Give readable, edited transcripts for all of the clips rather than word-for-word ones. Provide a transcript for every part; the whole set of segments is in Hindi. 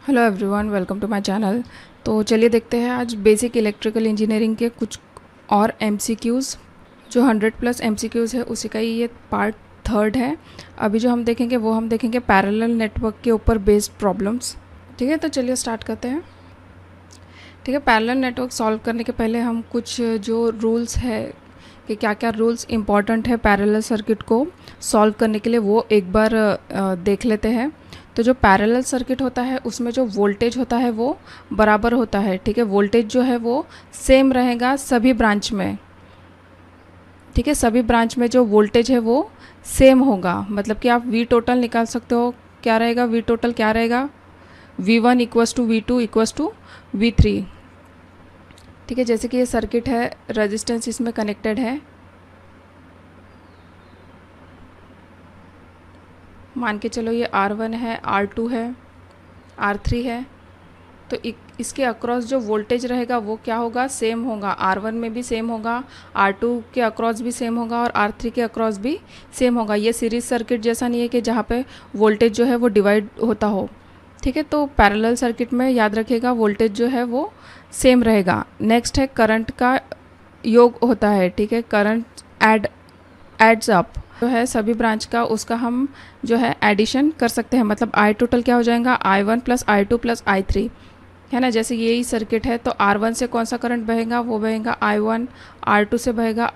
Hello everyone, welcome to my channel. तो चलिए देखते हैं आज बेसिक इलेक्ट्रिकल इंजीनियरिंग के कुछ और एमसीक्यूज़। जो 100+ एमसीक्यूज़ है उसी का ही ये पार्ट थर्ड है। अभी जो हम देखेंगे वो हम देखेंगे पैरेलल नेटवर्क के ऊपर बेस्ड प्रॉब्लम्स। ठीक है, तो चलिए स्टार्ट करते हैं। ठीक है, पैरेलल नेटवर्क सॉल्व करने के पहले हम कुछ जो रूल्स है कि क्या क्या रूल्स इम्पॉर्टेंट है पैरेलल सर्किट को सॉल्व करने के लिए वो एक बार देख लेते हैं। तो जो पैरेलल सर्किट होता है उसमें जो वोल्टेज होता है वो बराबर होता है। ठीक है, वोल्टेज जो है वो सेम रहेगा सभी ब्रांच में। ठीक है, सभी ब्रांच में जो वोल्टेज है वो सेम होगा। मतलब कि आप वी टोटल निकाल सकते हो। क्या रहेगा वी टोटल? क्या रहेगा? V1 equals to V2 equals to V3। ठीक है, जैसे कि ये सर्किट है, रेजिस्टेंस इसमें कनेक्टेड है। मान के चलो ये R1 है, R2 है, R3 है। तो इसके अक्रॉस जो वोल्टेज रहेगा वो क्या होगा? सेम होगा। R1 में भी सेम होगा, R2 के अक्रॉस भी सेम होगा और R3 के अक्रॉस भी सेम होगा। ये सीरीज सर्किट जैसा नहीं है कि जहाँ पे वोल्टेज जो है वो डिवाइड होता हो। ठीक है, तो पैरेलल सर्किट में याद रखिएगा वोल्टेज जो है वो सेम रहेगा। नेक्स्ट है करंट का योग होता है। ठीक है, करंट एड्स अप जो है सभी ब्रांच का, उसका हम जो है एडिशन कर सकते हैं। मतलब आई टोटल क्या हो जाएगा? I1 plus I2 plus I3, है ना। जैसे यही सर्किट है तो R1 से कौन सा करंट बहेगा? वो बहेगा I1, R2 से बहेगा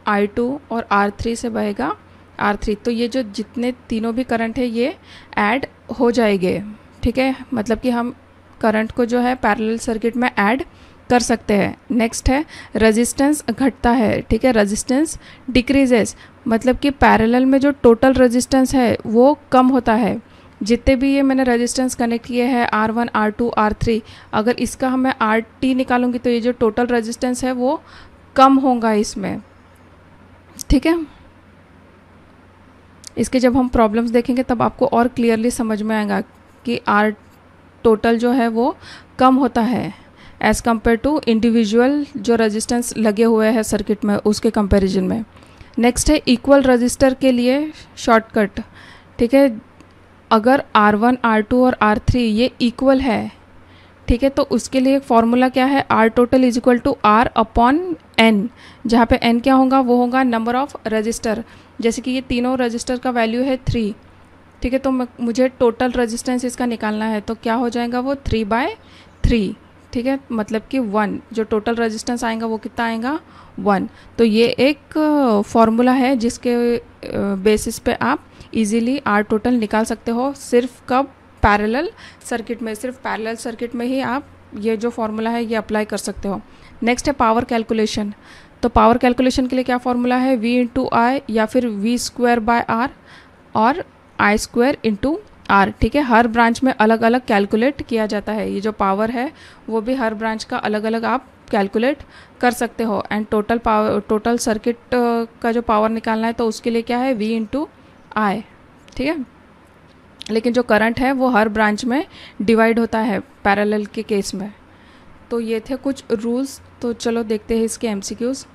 I2 और R3 से बहेगा R3। तो ये जो जितने तीनों भी करंट है ये ऐड हो जाएंगे। ठीक है, मतलब कि हम करंट को जो है पैरेलल सर्किट में ऐड कर सकते हैं। नेक्स्ट है रेजिस्टेंस घटता है। ठीक है, रेजिस्टेंस डिक्रीजेस, मतलब कि पैरेलल में जो टोटल रेजिस्टेंस है वो कम होता है। जितने भी ये मैंने रेजिस्टेंस कनेक्ट किए हैं R1, R2, R3, अगर इसका मैं RT निकालूंगी तो ये जो टोटल रेजिस्टेंस है वो कम होगा इसमें। ठीक है, इसके जब हम प्रॉब्लम्स देखेंगे तब आपको और क्लियरली समझ में आएगा कि R टोटल जो है वो कम होता है एज़ कम्पेयर टू इंडिविजुअल जो रेजिस्टेंस लगे हुए हैं सर्किट में उसके कंपैरिजन में। नेक्स्ट है इक्वल रजिस्टर के लिए शॉर्टकट। ठीक है, अगर R1, R2 और R3 ये इक्वल है, ठीक है, तो उसके लिए एक फॉर्मूला क्या है? R total is equal to R upon N, जहाँ पे N क्या होगा? वो होगा नंबर ऑफ रजिस्टर। जैसे कि ये तीनों रजिस्टर का वैल्यू है 3। ठीक है, तो मुझे टोटल रेजिस्टेंस इसका निकालना है तो क्या हो जाएगा? वो 3/3। ठीक है, मतलब कि 1 जो टोटल रेजिस्टेंस आएगा वो कितना आएगा? 1। तो ये एक फॉर्मूला है जिसके बेसिस पे आप इजीली R टोटल निकाल सकते हो। सिर्फ कब? पैरेलल सर्किट में। सिर्फ पैरेलल सर्किट में ही आप ये जो फॉर्मूला है ये अप्लाई कर सकते हो। नेक्स्ट है पावर कैलकुलेशन। तो पावर कैलकुलेशन के लिए क्या फॉर्मूला है? V इंटू आई या फिर V²/R और I² इंटू R। ठीक है, हर ब्रांच में अलग अलग कैलकुलेट किया जाता है। ये जो पावर है वो भी हर ब्रांच का अलग अलग आप कैलकुलेट कर सकते हो। एंड टोटल सर्किट का जो पावर निकालना है तो उसके लिए क्या है? V इंटू आई। ठीक है, लेकिन जो करंट है वो हर ब्रांच में डिवाइड होता है पैरेलल के केस में। तो ये थे कुछ रूल्स। तो चलो देखते हैं इसके MCQs।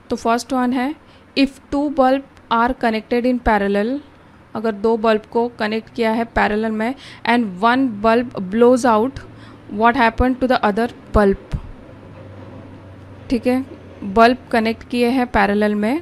तो फर्स्ट वन है if 2 bulb are connected in parallel, अगर 2 बल्ब को कनेक्ट किया है पैरेलल में and 1 bulb blows out, what happen to the other bulb. ठीक है, बल्ब कनेक्ट किए हैं पैरेलल में।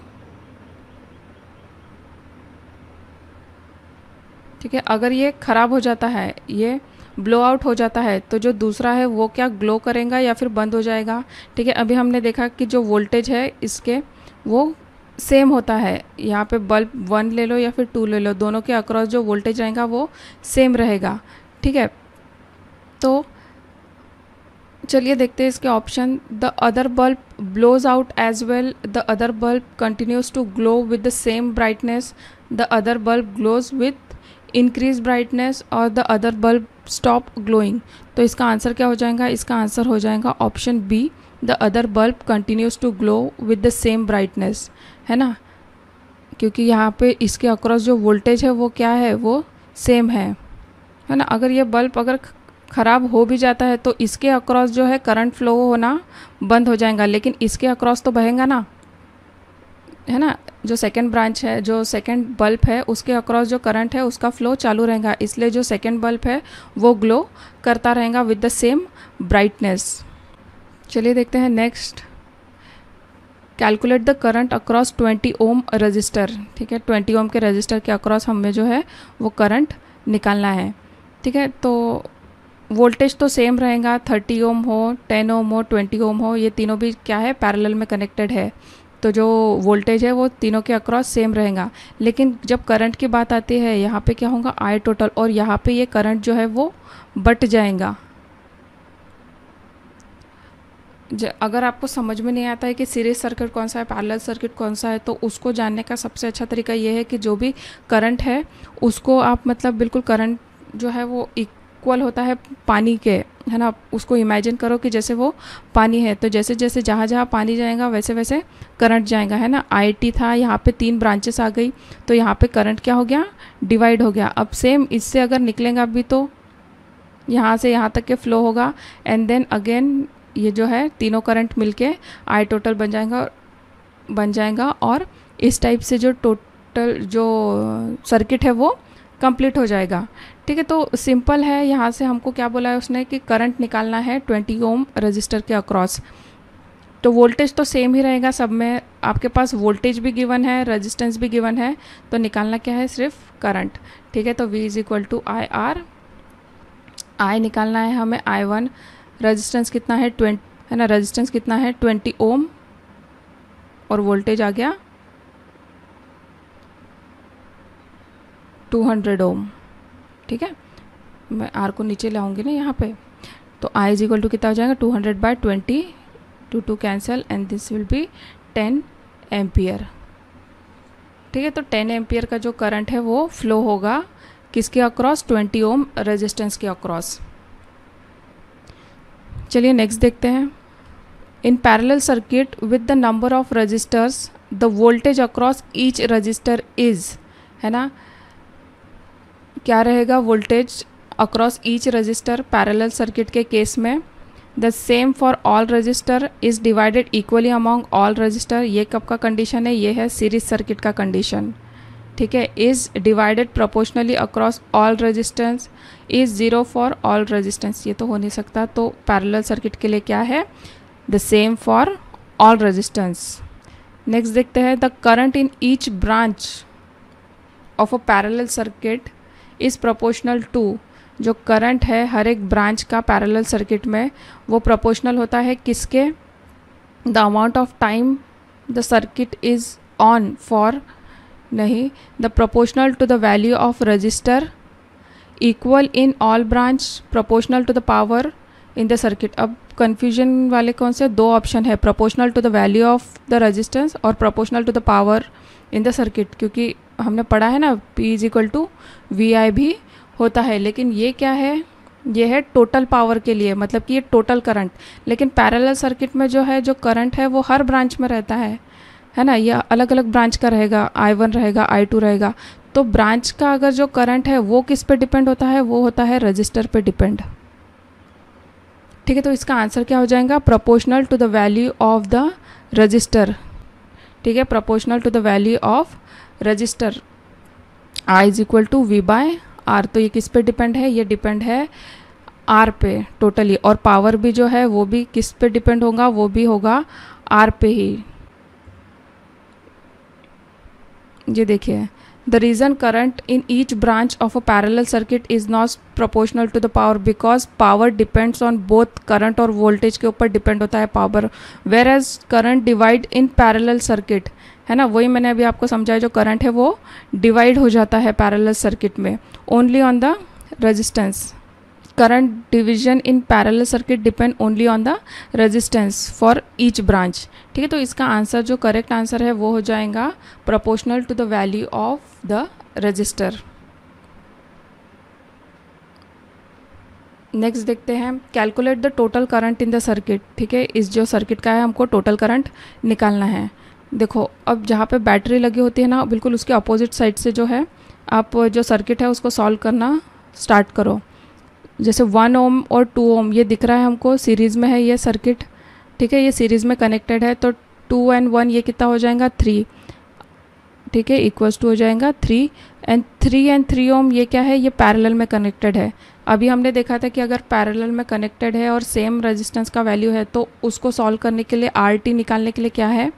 ठीक है, अगर ये ख़राब हो जाता है, ये ब्लो आउट हो जाता है, तो जो दूसरा है वो क्या ग्लो करेगा या फिर बंद हो जाएगा। ठीक है, अभी हमने देखा कि जो वोल्टेज है इसके वो सेम होता है। यहाँ पे बल्ब 1 ले लो या फिर 2 ले लो, दोनों के अक्रॉस जो वोल्टेज रहेगा वो सेम रहेगा। ठीक है, तो चलिए देखते हैं इसके option. The other bulb blows out as well, the other bulb continues to glow with the same brightness, the other bulb glows with increase brightness और the other bulb stop glowing. तो इसका आंसर क्या हो जाएगा? इसका आंसर हो जाएगा option B, the other bulb continues to glow with the same brightness, है ना, क्योंकि यहाँ पे इसके अक्रॉस जो वोल्टेज है वो क्या है? वो सेम है ना। अगर ये बल्ब अगर ख़राब हो भी जाता है तो इसके अक्रॉस जो है करंट फ्लो होना बंद हो जाएगा, लेकिन इसके अक्रॉस तो बहेगा ना, है ना। जो सेकेंड ब्रांच है, जो सेकेंड बल्ब है, उसके अक्रॉस जो करंट है उसका फ्लो चालू रहेगा, इसलिए जो सेकेंड बल्ब है वो ग्लो करता रहेगा विद द सेम ब्राइटनेस। चलिए देखते हैं next. Calculate the current across 20 ohm resistor. ठीक है, 20 ओम के रजिस्टर के अक्रॉस हमें जो है वो करंट निकालना है। ठीक है, तो वोल्टेज तो सेम रहेगा, 30 ओम हो, 10 ओम हो, 20 ओम हो, ये तीनों भी क्या है, पैरेलल में कनेक्टेड है, तो जो वोल्टेज है वो तीनों के अक्रॉस सेम रहेगा। लेकिन जब करंट की बात आती है, यहाँ पे क्या होगा, आई टोटल, और यहाँ पे ये करंट जो है वो बट जाएगा। अगर आपको समझ में नहीं आता है कि सीरीज सर्किट कौन सा है, पैरेलल सर्किट कौन सा है, तो उसको जानने का सबसे अच्छा तरीका ये है कि जो भी करंट है उसको आप मतलब बिल्कुल करंट जो है वो इक्वल होता है पानी के, है ना। उसको इमेजिन करो कि जैसे वो पानी है, तो जैसे जैसे जहाँ जहाँ पानी जाएगा वैसे वैसे करंट जाएगा, है ना। आईटी था, यहाँ पे 3 ब्रांचेस आ गई, तो यहाँ पे करंट क्या हो गया, डिवाइड हो गया। अब सेम इससे अगर निकलेगा भी तो यहाँ से यहाँ तक के फ्लो होगा, एंड देन अगेन ये जो है तीनों करंट मिलके आई टोटल बन जाएगा और इस टाइप से जो टोटल जो सर्किट है वो कंप्लीट हो जाएगा। ठीक है, तो सिंपल है। यहाँ से हमको क्या बोला है उसने कि करंट निकालना है 20 ओम रजिस्टर के अक्रॉस। तो वोल्टेज तो सेम ही रहेगा सब में, आपके पास वोल्टेज भी गिवन है, रेजिस्टेंस भी गिवन है, तो निकालना क्या है, सिर्फ करंट। ठीक है, तो V is equal to I R. I निकालना है हमें I1, रेजिस्टेंस कितना है 20, है ना, रेजिस्टेंस कितना है 20 ओम, और वोल्टेज आ गया 200 ओम। ठीक है, मैं आर को नीचे लाऊंगी ना यहाँ पे, तो आई इज इक्वल टू कितना हो जाएगा, 200/20, 2 cancel, and this will be 10 ampere. ठीक है, तो 10 एम्पियर का जो करंट है वो फ्लो होगा किसके अक्रॉस, 20 ओम रेजिस्टेंस के अक्रॉस। चलिए नेक्स्ट देखते हैं। In parallel circuit with the number of resistors the voltage across each resistor is, है ना, क्या रहेगा, voltage across each resistor parallel circuit के केस में the same for all resistor is divided equally among all resistor. ये कब का कंडीशन है, ये है सीरीज सर्किट का कंडीशन। ठीक है, is divided proportionally across all resistance, is 0 for all resistance, ये तो हो नहीं सकता, तो पैरेलल सर्किट के लिए क्या है, the same for all resistance. Next देखते हैं, the current in each branch of a parallel circuit is proportional to, जो करंट है हर एक ब्रांच का पैरेलल सर्किट में वो प्रोपोर्शनल होता है किसके, the amount of time the circuit is on for, नहीं, the proportional to the value of resistor, equal in all branch, proportional to the power in the circuit. अब कन्फ्यूजन वाले कौन से, 2 ऑप्शन है, proportional to the value of the resistance और proportional to the power in the circuit, क्योंकि हमने पढ़ा है ना P is equal to VI भी होता है, लेकिन ये क्या है, ये है टोटल पावर के लिए, मतलब कि ये टोटल करंट। लेकिन पैरेलल सर्किट में जो है, जो करंट है वो हर ब्रांच में रहता है ना, ये अलग अलग ब्रांच का रहेगा, I1 रहेगा, I2 रहेगा, तो ब्रांच का अगर जो करंट है वो किस पे डिपेंड होता है, वो होता है रजिस्टर पे डिपेंड। ठीक है, तो इसका आंसर क्या हो जाएगा, proportional to the value of the resistor. ठीक है, proportional to the value of resistor, I is equal to V/R। तो ये किस पे डिपेंड है, ये डिपेंड है R पे टोटली, और पावर भी जो है वो भी किस पे डिपेंड होगा, वो भी होगा R पे ही। ये देखिए, the reason current in each branch of a parallel circuit is not proportional to the power, because power depends on both, current और वोल्टेज के ऊपर डिपेंड होता है power, whereas current divide in parallel circuit, है ना, वही मैंने अभी आपको समझाया, जो करंट है वो डिवाइड हो जाता है पैरेलल सर्किट में only on the resistance. Current division in parallel circuit depend only on the resistance for each branch. ठीक है, तो इसका आंसर जो करेक्ट आंसर है वो हो जाएगा proportional to the value of the resistor. Next देखते हैं, calculate the total current in the circuit. ठीक है, इस जो सर्किट का है हमको टोटल करंट निकालना है। देखो, अब जहाँ पे बैटरी लगी होती है ना, बिल्कुल उसके अपोजिट साइड से जो है आप जो सर्किट है उसको सॉल्व करना स्टार्ट करो। जैसे 1 ओम और 2 ओम ये दिख रहा है हमको, सीरीज़ में है ये सर्किट। ठीक है, ये सीरीज़ में कनेक्टेड है, तो 2 and 1 ये कितना हो जाएगा, 3। ठीक है, इक्वल्स टू हो जाएगा 3 ओम। ये क्या है, ये पैरेलल में कनेक्टेड है। अभी हमने देखा था कि अगर पैरेलल में कनेक्टेड है और सेम रेजिस्टेंस का वैल्यू है तो उसको सॉल्व करने के लिए आर टी निकालने के लिए क्या है,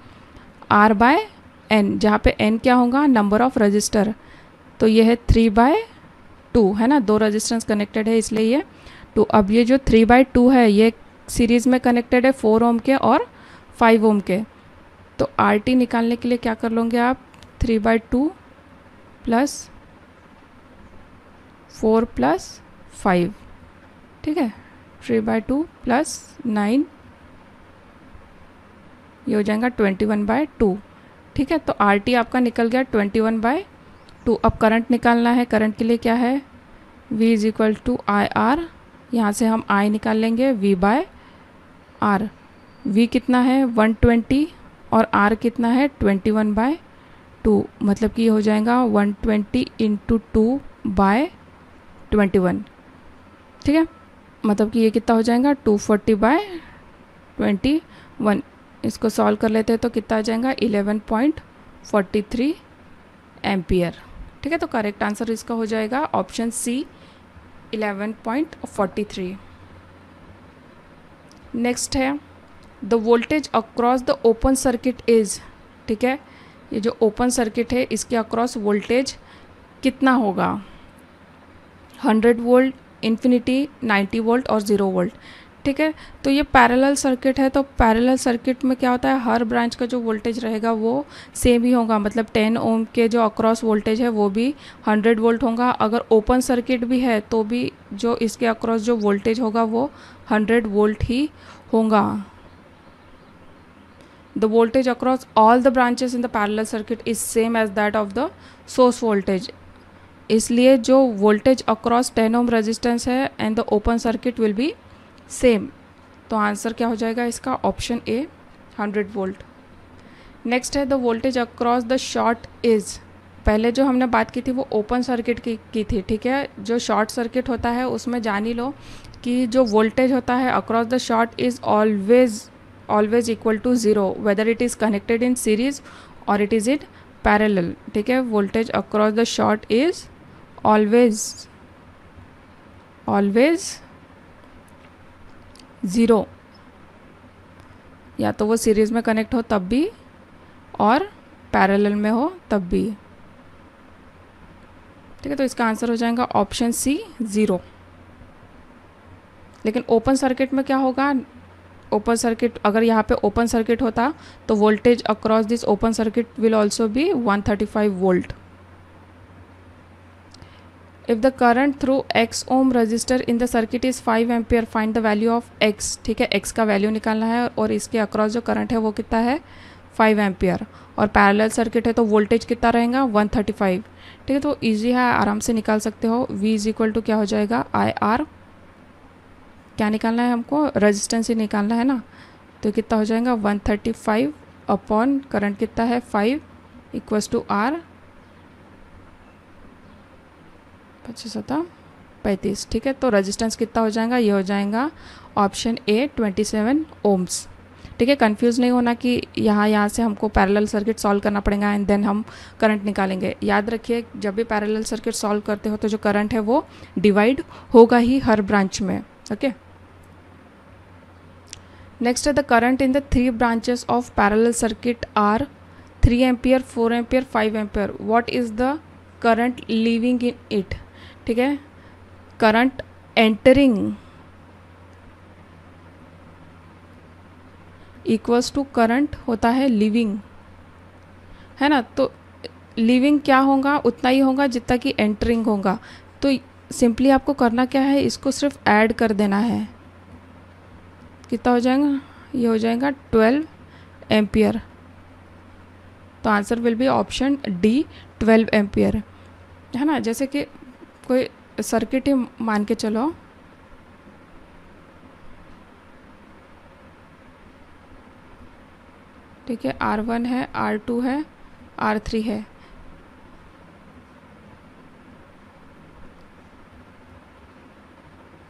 आर बाय एन, जहाँ पे एन क्या होगा, नंबर ऑफ रजिस्टर। तो ये है 3/2 है ना, 2 रजिस्टेंस कनेक्टेड है इसलिए ये 2। अब ये जो 3/2 है ये सीरीज में कनेक्टेड है 4 ओम के और 5 ओम के। तो आर टी निकालने के लिए क्या कर लोगे आप, 3/2 प्लस 4 प्लस 5, ठीक है, 3/2 प्लस 9, ये हो जाएगा 21/2। ठीक है, तो आर टी आपका निकल गया 21/2। अब करंट निकालना है, करंट के लिए क्या है, V is equal to I R. यहाँ से हम I निकाल लेंगे V बाय R। V कितना है 120 और R कितना है 21/2, मतलब कि ये हो जाएगा 120 इंटू 2/21। ठीक है, मतलब कि ये कितना हो जाएगा 240/21। इसको सॉल्व कर लेते हैं तो कितना आ जाएगा 11.43 एम्पियर। ठीक है, तो करेक्ट आंसर इसका हो जाएगा ऑप्शन सी 11.43। नेक्स्ट है the voltage across the open circuit is. ठीक है, ये जो ओपन सर्किट है इसके अक्रॉस वोल्टेज कितना होगा, 100 वोल्ट, इन्फिनिटी, 90 वोल्ट और 0 वोल्ट। ठीक है, तो ये पैरेलल सर्किट है, तो पैरेलल सर्किट में क्या होता है, हर ब्रांच का जो वोल्टेज रहेगा वो सेम ही होगा, मतलब 10 ओम के जो अक्रॉस वोल्टेज है वो भी 100 वोल्ट होगा। अगर ओपन सर्किट भी है तो भी जो इसके अक्रॉस जो वोल्टेज होगा वो 100 वोल्ट ही होगा। The voltage across all the branches in the parallel circuit is same as that of the source voltage. इसलिए जो वोल्टेज अक्रॉस 10 ओम रेजिस्टेंस है and the open circuit will be same. तो आंसर क्या हो जाएगा इसका, ऑप्शन ए 100 वोल्ट। नेक्स्ट है the voltage across the short is. पहले जो हमने बात की थी वो ओपन सर्किट की थी। ठीक है, जो शॉर्ट सर्किट होता है उसमें जान ही लो कि जो वोल्टेज होता है across the short is always equal to 0 whether it is connected in series और इट इज़ इन पैरेलल। ठीक है, voltage across the short is always 0, या तो वो सीरीज में कनेक्ट हो तब भी और पैरेलल में हो तब भी। ठीक है, तो इसका आंसर हो जाएगा ऑप्शन सी 0। लेकिन ओपन सर्किट में क्या होगा, ओपन सर्किट अगर यहाँ पे ओपन सर्किट होता तो voltage across this open circuit will also be 135 volt. If the current through x ohm resistor in the circuit is 5 ampere, find the value of x। ठीक है, x का वैल्यू निकालना है और इसके अक्रॉस जो करंट है वो कितना है 5 एम्पियर, और पैरेलल सर्किट है तो वोल्टेज कितना रहेगा 135। ठीक है, तो इजी है, आराम से निकाल सकते हो। v इज इक्वल टू क्या हो जाएगा आई आर, क्या निकालना है हमको, रेजिस्टेंस ही निकालना है ना, तो कितना हो जाएगा 135 अपॉन करंट कितना है 5 इक्वल्स टू आर 35। ठीक है, तो रेजिस्टेंस कितना हो जाएगा, ये हो जाएगा ऑप्शन ए 27 ओम्स। ठीक है, कंफ्यूज नहीं होना कि यहाँ से हमको पैरेलल सर्किट सॉल्व करना पड़ेगा एंड देन हम करंट निकालेंगे। याद रखिए जब भी पैरेलल सर्किट सॉल्व करते हो तो जो करंट है वो डिवाइड होगा ही हर ब्रांच में। ओके, नेक्स्ट है the current in the 3 branches of parallel circuit are 3 ampere, 4 ampere, 5 ampere. What is the current leaving in it. ठीक है, current entering equals to current होता है लीविंग, है ना, तो लीविंग क्या होगा, उतना ही होगा जितना कि एंटरिंग होगा। तो सिंपली आपको करना क्या है, इसको सिर्फ ऐड कर देना है। कितना हो जाएगा, ये हो जाएगा 12 एम्पियर। तो answer will be option D 12 ampere, है ना। जैसे कि कोई सर्किट ही मान के चलो, ठीक है, R1 है, R2 है, R3 है।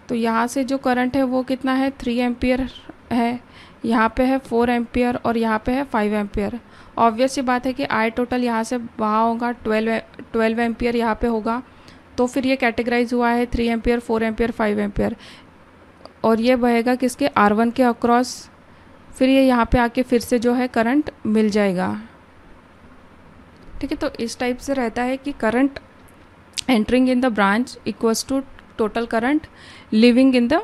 तो यहाँ से जो करंट है वो कितना है 3 एम्पियर है, यहाँ पे है 4 एम्पियर और यहाँ पे है 5 एम्पियर। ऑब्वियस सी बात है कि आई टोटल यहाँ से वहाँ होगा 12 एम्पियर यहाँ पे होगा, तो फिर ये कैटेगराइज हुआ है 3 एम्पियर, 4 एम्पियर, 5 एम्पियर, और ये बहेगा किसके R1 के अक्रॉस। फिर ये यहाँ पे आके फिर से जो है करंट मिल जाएगा। ठीक है, तो इस टाइप से रहता है कि current entering in the branch equals to total current leaving in the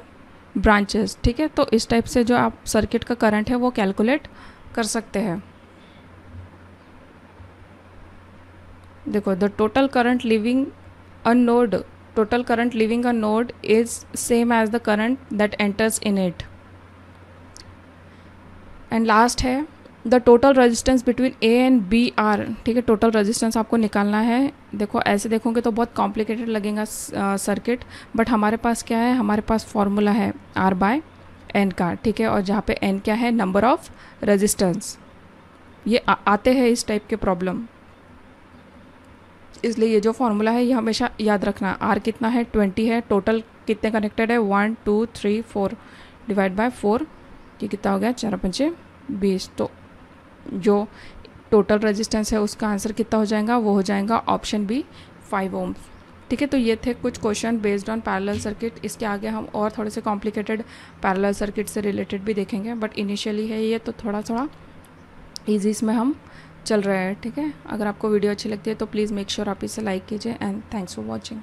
branches. ठीक है, तो इस टाइप से जो आप सर्किट का करंट है वो कैलकुलेट कर सकते हैं। देखो, the total current living a node, total current leaving a node is same as the current that enters in it. And last है the total resistance between A and B R। ठीक है, total resistance आपको निकालना है। देखो, ऐसे देखोगे तो बहुत complicated लगेगा सर्किट, बट हमारे पास क्या है, हमारे पास फॉर्मूला है R/N का। ठीक है, और जहाँ पे N क्या है, नंबर ऑफ रेजिस्टेंस। ये आते हैं इस टाइप के प्रॉब्लम, इसलिए ये जो फॉर्मूला है ये हमेशा याद रखना। आर कितना है, 20 है। टोटल कितने कनेक्टेड है, 1 2 3 4 डिवाइड बाय 4, ये कितना हो गया, 4×5 20। तो जो टोटल रेजिस्टेंस है उसका आंसर कितना हो जाएगा, वो हो जाएगा ऑप्शन बी 5 ओम्स। ठीक है, तो ये थे कुछ question based on parallel circuit. इसके आगे हम और थोड़े से कॉम्प्लिकेटेड पैरेलल सर्किट से रिलेटेड भी देखेंगे, बट इनिशियली है ये तो थोड़ा थोड़ा ईजी इसमें हम चल रहा है। ठीक है, अगर आपको वीडियो अच्छी लगती है तो प्लीज़ मेक श्योर आप इसे लाइक कीजिए, एंड थैंक्स फॉर वॉचिंग।